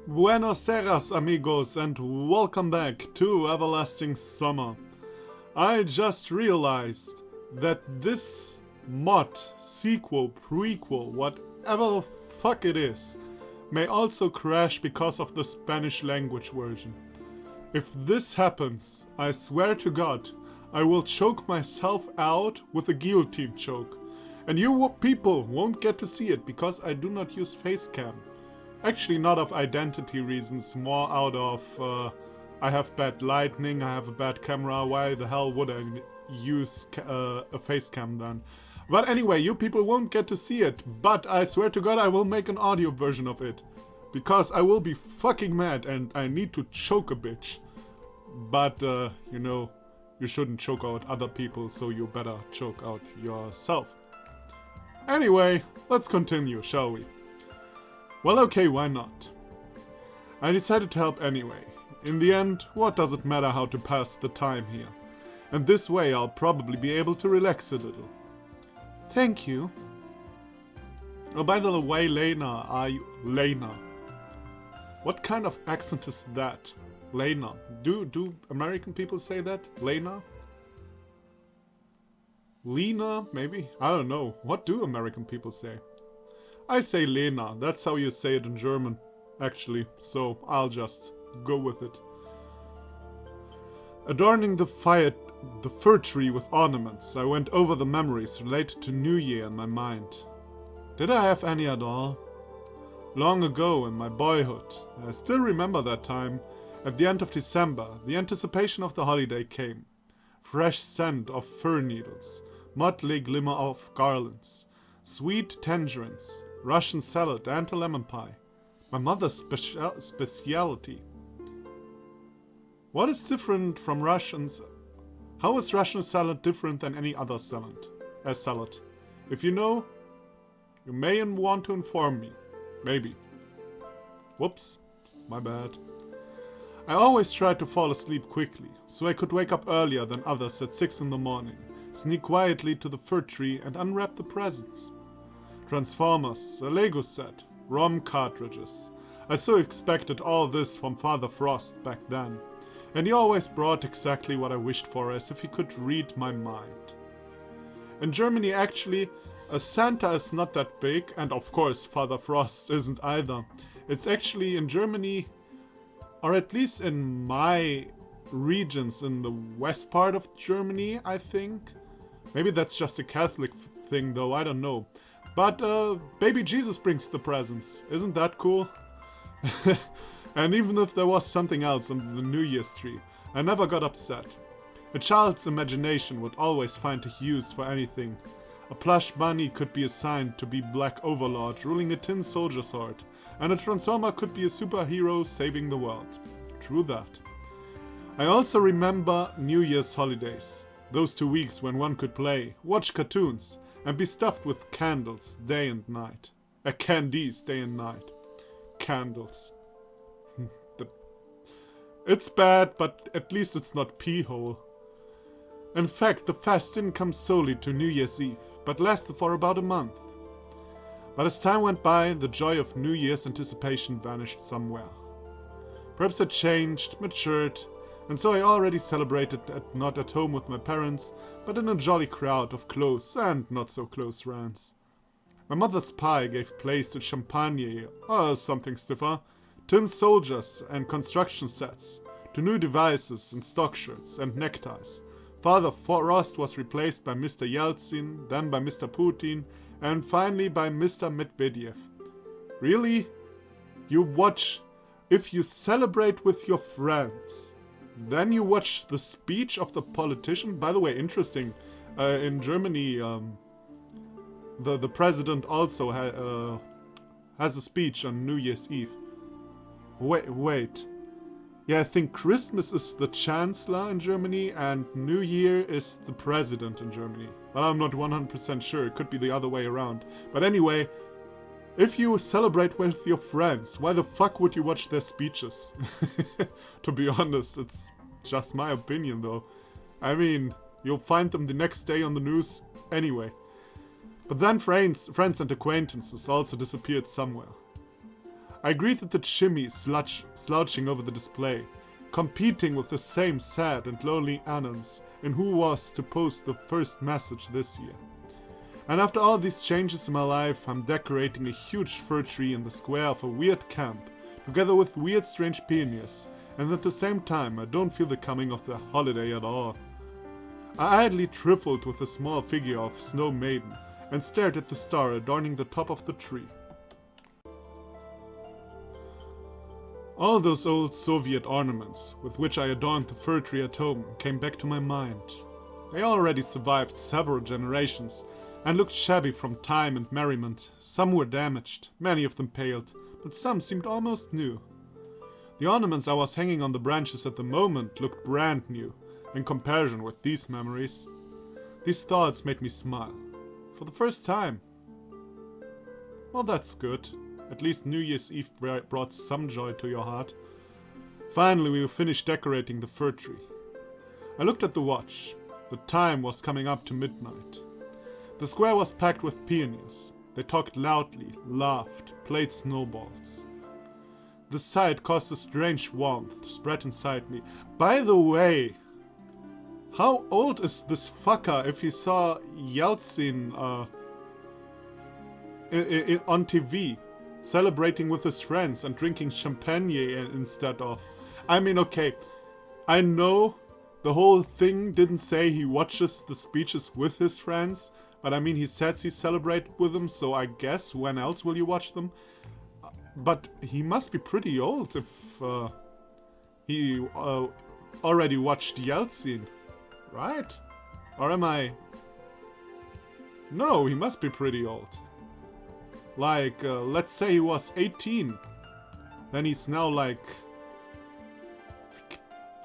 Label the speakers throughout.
Speaker 1: Buenos Aires, amigos, and welcome back to Everlasting Summer. I just realized that this mod, sequel, prequel, whatever the fuck it is, may also crash because of the Spanish language version. If this happens, I swear to God, I will choke myself out with a guillotine choke. And you people won't get to see it because I do not use facecam. Actually, not of identity reasons, more out of I have bad lighting, I have a bad camera, why the hell would I use a facecam then? But anyway, you people won't get to see it, but I swear to God I will make an audio version of it. Because I will be fucking mad and I need to choke a bitch. But, you know, you shouldn't choke out other people, so you better choke out yourself. Anyway, let's continue, shall we? Well, okay, why not? I decided to help anyway. In the end, what does it matter how to pass the time here? And this way I'll probably be able to relax a little. Thank you. Oh, by the way, Lena, are you... Lena. What kind of accent is that? Lena. Do American people say that? Lena? Lena, maybe? I don't know. What do American people say? I say Lena. That's how you say it in German, actually. So I'll just go with it. Adorning the fir tree with ornaments, I went over the memories related to New Year in my mind. Did I have any at all? Long ago in my boyhood, I still remember that time. At the end of December, the anticipation of the holiday came. Fresh scent of fir needles, motley glimmer of garlands, sweet tangerines, Russian salad and a lemon pie. My mother's specialty. What is different from Russians? How is Russian salad different than any other salad? If you know, you may want to inform me. Maybe. Whoops, my bad. I always tried to fall asleep quickly, so I could wake up earlier than others at 6 in the morning, sneak quietly to the fir tree and unwrap the presents. Transformers, a Lego set, ROM cartridges. I so expected all this from Father Frost back then, and he always brought exactly what I wished for, as if he could read my mind. In Germany, actually, a Santa is not that big, and of course Father Frost isn't either. It's actually in Germany, or at least in my regions in the west part of Germany, I think. Maybe that's just a Catholic thing though, I don't know. But baby Jesus brings the presents. Isn't that cool? And even if there was something else under the New Year's tree, I never got upset. A child's imagination would always find a use for anything. A plush bunny could be assigned to be Black Overlord ruling a tin soldier's horde, and a Transformer could be a superhero saving the world. True that. I also remember New Year's holidays. Those 2 weeks when one could play, watch cartoons, and be stuffed with candles day and night. Candies day and night. Candles. It's bad, but at least it's not pee hole. In fact, the fast didn't come solely to New Year's Eve, but lasted for about a month. But as time went by, the joy of New Year's anticipation vanished somewhere. Perhaps I changed, matured, and so I already celebrated not at home with my parents, but in a jolly crowd of close and not so close friends. My mother's pie gave place to champagne, or something stiffer, tin soldiers and construction sets, to new devices and stock shirts and neckties. Father Frost was replaced by Mr. Yeltsin, then by Mr. Putin, and finally by Mr. Medvedev. Really? You watch... If you celebrate with your friends, then you watch the speech of the politician? By the way, interesting. In Germany, the president also has a speech on New Year's Eve. Wait. Yeah, I think Christmas is the chancellor in Germany and New Year is the president in Germany. But I'm not 100% sure. It could be the other way around. But anyway, if you celebrate with your friends, why the fuck would you watch their speeches? To be honest, it's just my opinion though. I mean, you'll find them the next day on the news anyway. But then friends and acquaintances also disappeared somewhere. I greeted the chimney slouching over the display, competing with the same sad and lonely annons in who was to post the first message this year. And after all these changes in my life, I'm decorating a huge fir tree in the square of a weird camp, together with weird strange pioneers, and at the same time I don't feel the coming of the holiday at all. I idly trifled with the small figure of Snow Maiden, and stared at the star adorning the top of the tree. All those old Soviet ornaments with which I adorned the fir tree at home came back to my mind. They already survived several generations and looked shabby from time and merriment. Some were damaged, many of them paled, but some seemed almost new. The ornaments I was hanging on the branches at the moment looked brand new in comparison with these memories. These thoughts made me smile. For the first time. Well, that's good. At least New Year's Eve brought some joy to your heart. Finally, we finished decorating the fir tree. I looked at the watch. The time was coming up to midnight. The square was packed with pioneers. They talked loudly, laughed, played snowballs. The sight caused a strange warmth to spread inside me. By the way, how old is this fucker if he saw Yeltsin on TV? Celebrating with his friends and drinking champagne instead of... I mean, okay, I know the whole thing didn't say he watches the speeches with his friends, but I mean, he says he celebrates with them, so I guess when else will you watch them? But he must be pretty old if he already watched Yeltsin, right? Or am I... No, he must be pretty old. Like, let's say he was 18. Then he's now like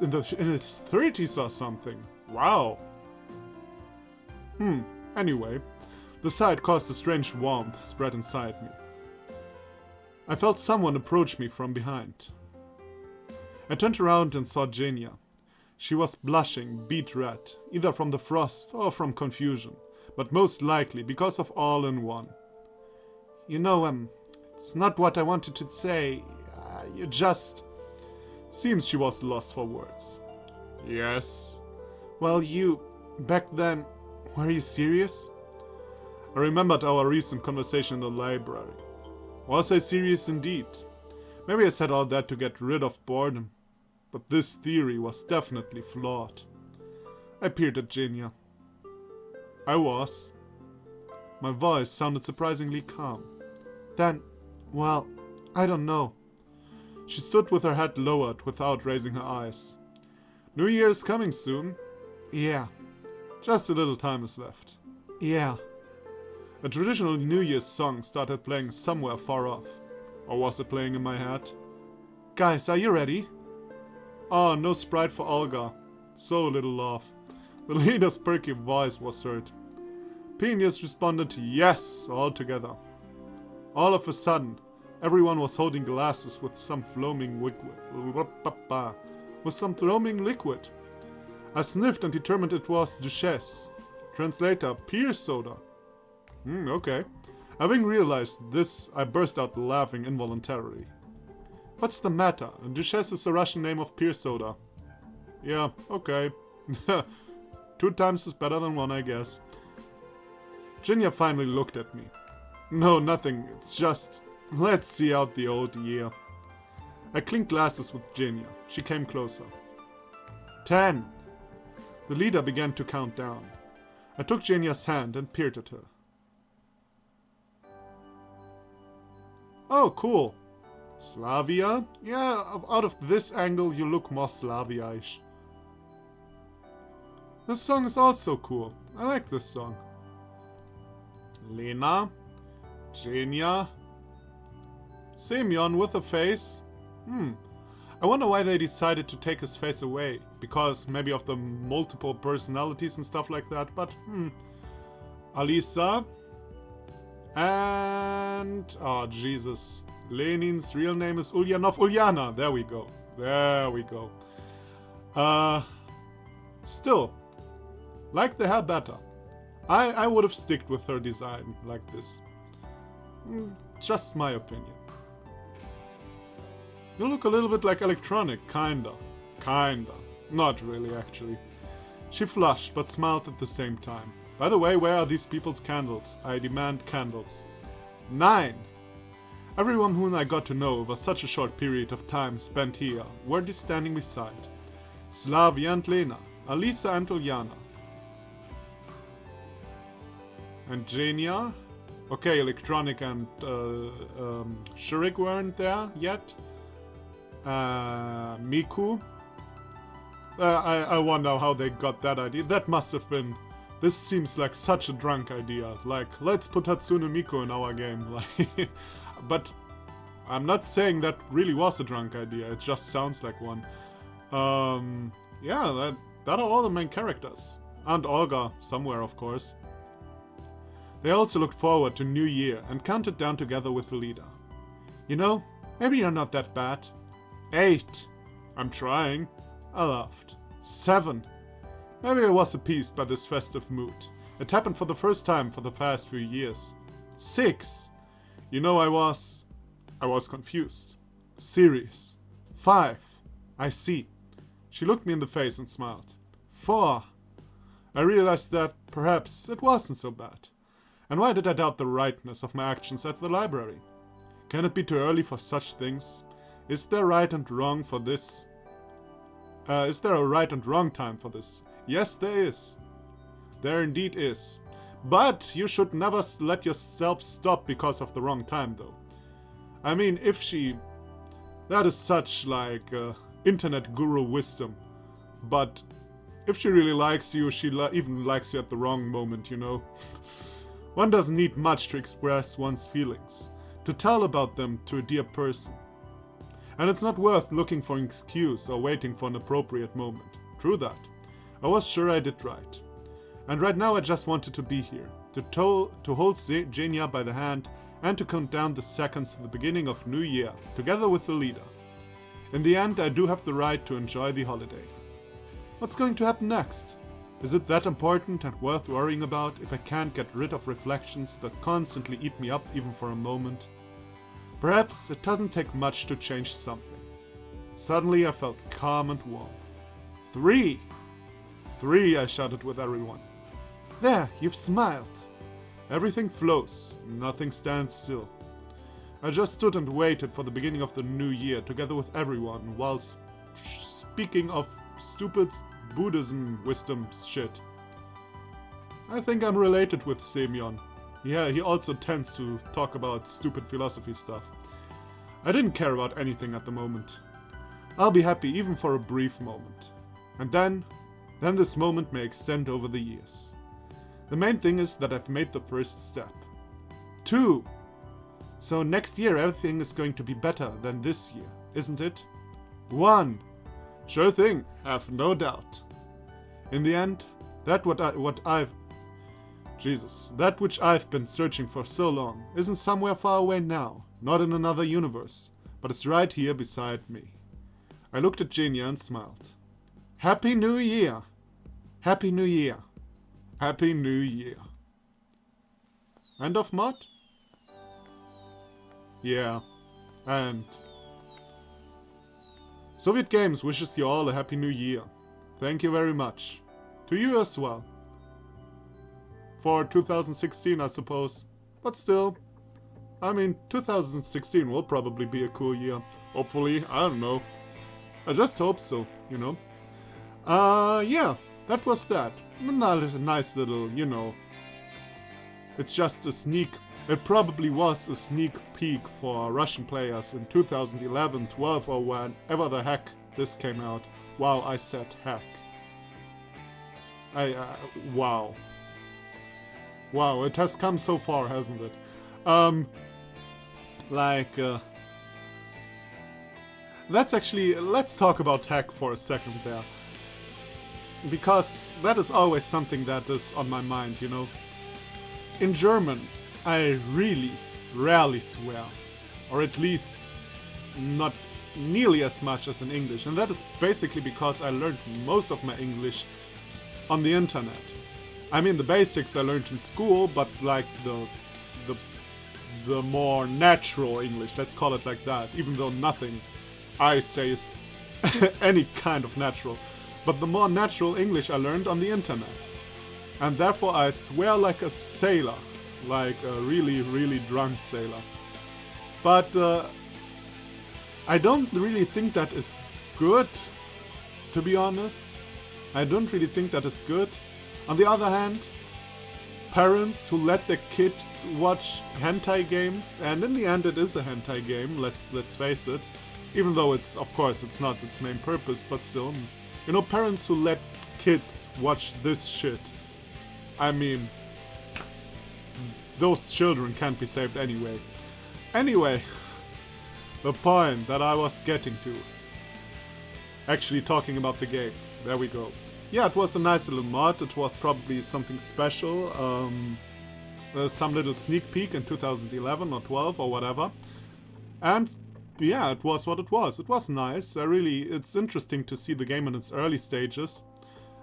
Speaker 1: in his 30s or something. Wow. Anyway, the sight caused a strange warmth spread inside me. I felt someone approach me from behind. I turned around and saw Genia. She was blushing beet red, either from the frost or from confusion, but most likely because of all-in-one. You know, it's not what I wanted to say. You just... Seems she was lost for words. Yes. Well, back then, were you serious? I remembered our recent conversation in the library. Was I serious indeed? Maybe I said all that to get rid of boredom. But this theory was definitely flawed. I peered at Genia. I was. My voice sounded surprisingly calm. Then, well, I don't know. She stood with her head lowered without raising her eyes. New Year is coming soon. Yeah. Just a little time is left. Yeah. A traditional New Year's song started playing somewhere far off. Or was it playing in my head? Guys, are you ready? Oh, no sprite for Olga. So little love. The leader's perky voice was heard. Pioneers responded yes, all together. All of a sudden, everyone was holding glasses with some foaming liquid. I sniffed and determined it was Duchesse. Translator, pear soda. Okay. Having realized this, I burst out laughing involuntarily. What's the matter? Duchesse is the Russian name of pear soda. Yeah, okay. 2 times is better than 1, I guess. Genia finally looked at me. No, nothing. It's just... Let's see out the old year. I clinked glasses with Genia. She came closer. 10. The leader began to count down. I took Genia's hand and peered at her. Oh, cool. Slavia? Yeah, out of this angle you look more Slavia-ish. This song is also cool. I like this song. Lena? Genia? Semyon with a face? I wonder why they decided to take his face away. Because maybe of the multiple personalities and stuff like that, but Alisa? And... oh, Jesus. Lenin's real name is Ulyanov. Ulyana! There we go. There we go. Still, like the hair better. I would have sticked with her design like this. Just my opinion. You look a little bit like electronic, kinda. Kinda. Not really, actually. She flushed, but smiled at the same time. By the way, where are these people's candles? I demand candles. 9! Everyone whom I got to know over such a short period of time spent here were just standing beside. Slavia and Lena, Alisa and Uljana. And Genia? Okay, Electronic and Shurik weren't there yet. Miku? I wonder how they got that idea. That must have been... This seems like such a drunk idea. Like, let's put Hatsune Miku in our game. Like, but I'm not saying that really was a drunk idea. It just sounds like one. Yeah, that are all the main characters. And Olga, somewhere of course. They also looked forward to New Year and counted down together with the leader. You know, maybe you're not that bad. 8. I'm trying. I laughed. 7. Maybe I was appeased by this festive mood. It happened for the first time for the past few years. 6. You know, I was confused. Serious. 5. I see. She looked me in the face and smiled. 4. I realized that perhaps it wasn't so bad. And why did I doubt the rightness of my actions at the library? Can it be too early for such things? Is there right and wrong for this? Is there a right and wrong time for this? Yes, there is. There indeed is. But you should never let yourself stop because of the wrong time, though. I mean, if she... That is such, like, internet guru wisdom. But if she really likes you, she even likes you at the wrong moment, you know? One doesn't need much to express one's feelings, to tell about them to a dear person. And it's not worth looking for an excuse or waiting for an appropriate moment. True that. I was sure I did right. And right now I just wanted to be here, to hold Genia by the hand and to count down the seconds to the beginning of New Year, together with the leader. In the end, I do have the right to enjoy the holiday. What's going to happen next? Is it that important and worth worrying about if I can't get rid of reflections that constantly eat me up even for a moment? Perhaps it doesn't take much to change something. Suddenly I felt calm and warm. 3! 3, I shouted with everyone. There, you've smiled. Everything flows, nothing stands still. I just stood and waited for the beginning of the new year together with everyone while speaking of stupid Buddhism wisdom shit. I think I'm related with Semyon. Yeah, he also tends to talk about stupid philosophy stuff. I didn't care about anything at the moment. I'll be happy even for a brief moment. And then this moment may extend over the years. The main thing is that I've made the first step. 2. So next year everything is going to be better than this year, isn't it? 1. Sure thing, have no doubt. In the end, that which I've been searching for so long isn't somewhere far away now, not in another universe, but is right here beside me. I looked at Genia and smiled. Happy New Year! Happy New Year! Happy New Year! End of mod? Yeah, and Soviet Games wishes you all a Happy New Year. Thank you very much. To you as well. For 2016, I suppose. But still, I mean, 2016 will probably be a cool year. Hopefully, I don't know. I just hope so, you know. Yeah, that was that. A nice little, you know. It's just a sneak. It probably was a sneak peek for Russian players in 2011, 12, or whenever the heck this came out. Wow, I said heck. Wow. Wow, it has come so far, hasn't it? Let's talk about heck for a second there. Because that is always something that is on my mind, you know. In German, I really rarely swear. Or at least not nearly as much as in English. And that is basically because I learned most of my English on the internet. I mean, the basics I learned in school, but like the more natural English, let's call it like that, even though nothing I say is any kind of natural, but the more natural English I learned on the internet. And therefore I swear like a sailor, like a really, really drunk sailor. But I don't really think that is good, to be honest. I don't really think that is good. On the other hand, parents who let their kids watch hentai games, and in the end it is a hentai game, let's face it, even though it's, of course, it's not its main purpose, but still, you know, parents who let kids watch this shit, I mean, those children can't be saved anyway. Anyway, the point that I was getting to, actually talking about the game, there we go. Yeah, it was a nice little mod, it was probably something special, some little sneak peek in 2011 or 12 or whatever, and yeah, it was what it was. It was nice. It's interesting to see the game in its early stages.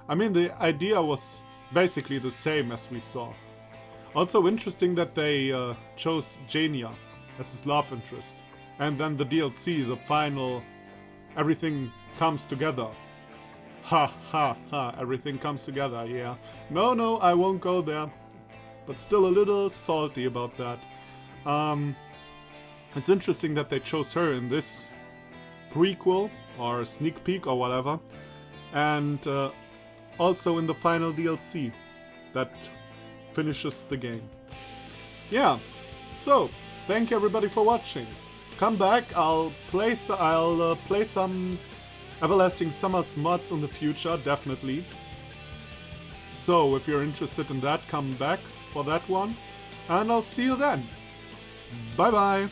Speaker 1: I mean, the idea was basically the same as we saw. Also interesting that they chose Jania as his love interest. And then the DLC, the final, everything comes together. Ha ha ha, everything comes together, yeah. No, I won't go there. But still a little salty about that. It's interesting that they chose her in this prequel or sneak peek or whatever, and also in the final DLC that finishes the game. Yeah, so thank you everybody for watching. Come back, I'll play some Everlasting Summers mods in the future, definitely. So if you're interested in that, come back for that one, and I'll see you then. Bye bye.